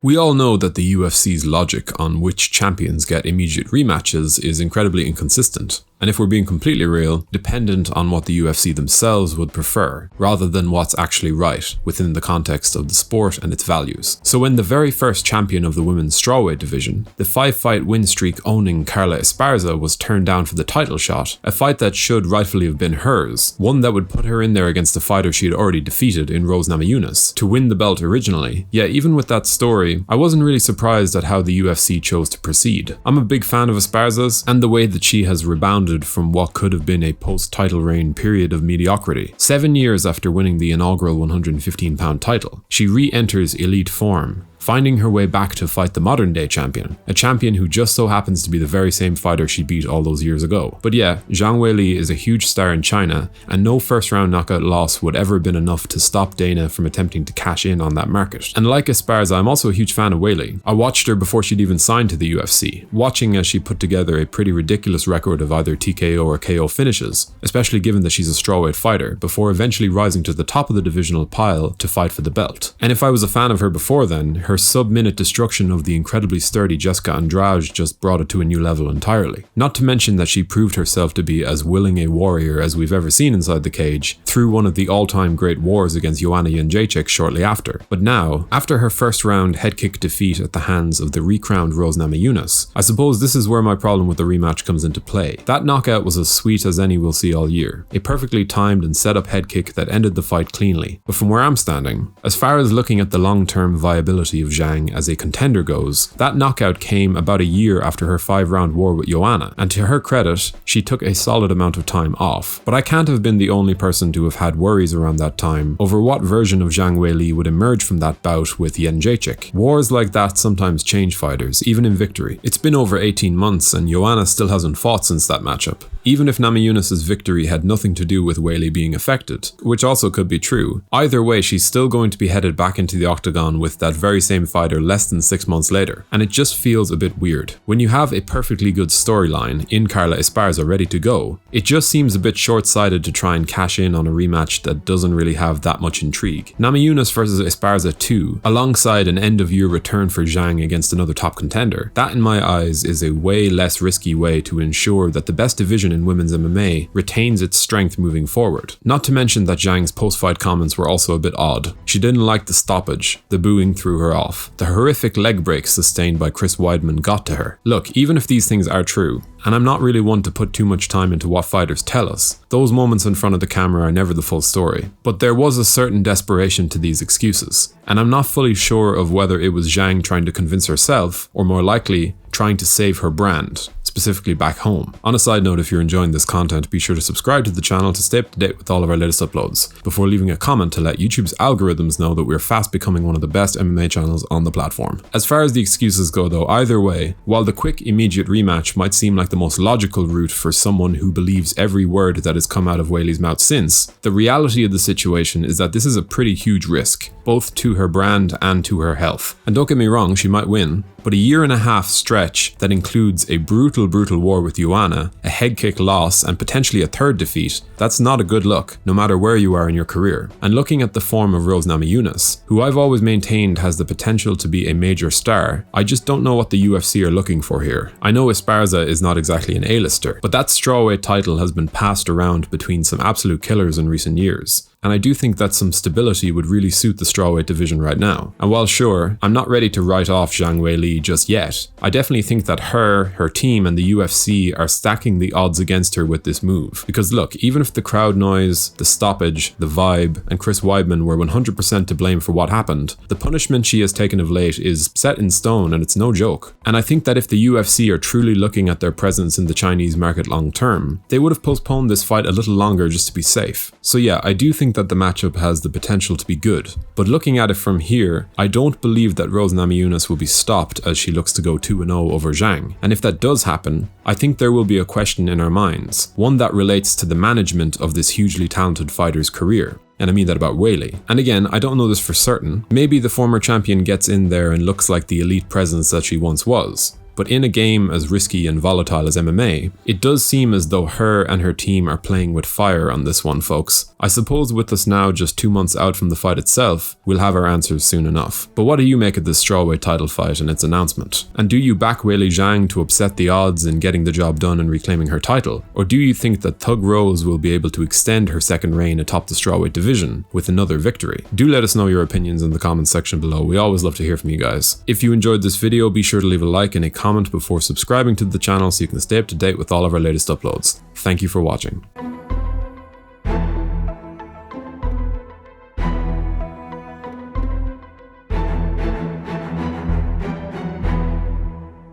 We all know that the UFC's logic on which champions get immediate rematches is incredibly inconsistent, and if we're being completely real, dependent on what the UFC themselves would prefer, rather than what's actually right within the context of the sport and its values. So when the very first champion of the women's strawweight division, the 5-fight win streak owning Carla Esparza, was turned down for the title shot, a fight that should rightfully have been hers, one that would put her in there against a fighter she had already defeated in Rose Namajunas, to win the belt originally. Yeah, even with that story, I wasn't really surprised at how the UFC chose to proceed. I'm a big fan of Esparza's, and the way that she has rebounded from what could have been a post-title reign period of mediocrity. 7 years after winning the inaugural 115-pound title, she re-enters elite form, finding her way back to fight the modern-day champion, a champion who just so happens to be the very same fighter she beat all those years ago. But yeah, Zhang Weili is a huge star in China, and no first-round knockout loss would ever have been enough to stop Dana from attempting to cash in on that market. And like Esparza, I'm also a huge fan of Weili. I watched her before she'd even signed to the UFC, watching as she put together a pretty ridiculous record of either TKO or KO finishes, especially given that she's a strawweight fighter, before eventually rising to the top of the divisional pile to fight for the belt. And if I was a fan of her before then, her sub-minute destruction of the incredibly sturdy Jessica Andrade just brought it to a new level entirely. Not to mention that she proved herself to be as willing a warrior as we've ever seen inside the cage, through one of the all-time great wars against Joanna Jędrzejczyk shortly after. But now, after her first round head kick defeat at the hands of the recrowned Rose Namajunas, I suppose this is where my problem with the rematch comes into play. That knockout was as sweet as any we'll see all year, a perfectly timed and set up head kick that ended the fight cleanly. But from where I'm standing, as far as looking at the long-term viability of Zhang as a contender goes, that knockout came about a year after her 5-round war with Joanna, and to her credit, she took a solid amount of time off. But I can't have been the only person to have had worries around that time over what version of Zhang Weili would emerge from that bout with Jędrzejczyk. Wars like that sometimes change fighters, even in victory. It's been over 18 months and Joanna still hasn't fought since that matchup. Even if Namajunas' victory had nothing to do with Weili being affected, which also could be true, either way she's still going to be headed back into the octagon with that very same fighter less than 6 months later, and it just feels a bit weird. When you have a perfectly good storyline in Carla Esparza ready to go, it just seems a bit short-sighted to try and cash in on a rematch that doesn't really have that much intrigue. Namajunas versus Esparza 2, alongside an end-of-year return for Zhang against another top contender, that in my eyes is a way less risky way to ensure that the best division in women's MMA retains its strength moving forward. Not to mention that Zhang's post-fight comments were also a bit odd. She didn't like the stoppage, the booing threw her off. The horrific leg breaks sustained by Chris Weidman got to her. Look, even if these things are true, and I'm not really one to put too much time into what fighters tell us, those moments in front of the camera are never the full story. But there was a certain desperation to these excuses, and I'm not fully sure of whether it was Zhang trying to convince herself, or more likely, trying to save her brand, specifically back home. On a side note, if you're enjoying this content, be sure to subscribe to the channel to stay up to date with all of our latest uploads, before leaving a comment to let YouTube's algorithms know that we're fast becoming one of the best MMA channels on the platform. As far as the excuses go though, either way, while the quick immediate rematch might seem like the most logical route for someone who believes every word that has come out of Weili's mouth since, the reality of the situation is that this is a pretty huge risk, both to her brand and to her health. And don't get me wrong, she might win, but a 1.5-year stretch that includes a brutal war with Joanna, a head kick loss, and potentially a third defeat, that's not a good look, no matter where you are in your career. And looking at the form of Rose Namajunas, who I've always maintained has the potential to be a major star, I just don't know what the UFC are looking for here. I know Esparza is not exactly an A-lister, but that strawweight title has been passed around between some absolute killers in recent years. And I do think that some stability would really suit the strawweight division right now. And while sure, I'm not ready to write off Zhang Weili just yet, I definitely think that her team and the UFC are stacking the odds against her with this move. Because look, even if the crowd noise, the stoppage, the vibe, and Chris Weidman were 100% to blame for what happened, the punishment she has taken of late is set in stone and it's no joke. And I think that if the UFC are truly looking at their presence in the Chinese market long term, they would have postponed this fight a little longer just to be safe. So yeah, I do think that the matchup has the potential to be good, but looking at it from here, I don't believe that Rose Namajunas will be stopped as she looks to go 2-0 over Zhang. And if that does happen, I think there will be a question in our minds, one that relates to the management of this hugely talented fighter's career. And I mean that about Weili. And again, I don't know this for certain. Maybe the former champion gets in there and looks like the elite presence that she once was. but in a game as risky and volatile as MMA, it does seem as though her and her team are playing with fire on this one, folks. I suppose with us now just 2 months out from the fight itself, we'll have our answers soon enough. But what do you make of this strawweight title fight and its announcement? And do you back Weili Zhang to upset the odds in getting the job done and reclaiming her title? Or do you think that Thug Rose will be able to extend her second reign atop the strawweight division with another victory? Do let us know your opinions in the comments section below. We always love to hear from you guys. If you enjoyed this video, be sure to leave a like and a comment before subscribing to the channel so you can stay up to date with all of our latest uploads. Thank you for watching.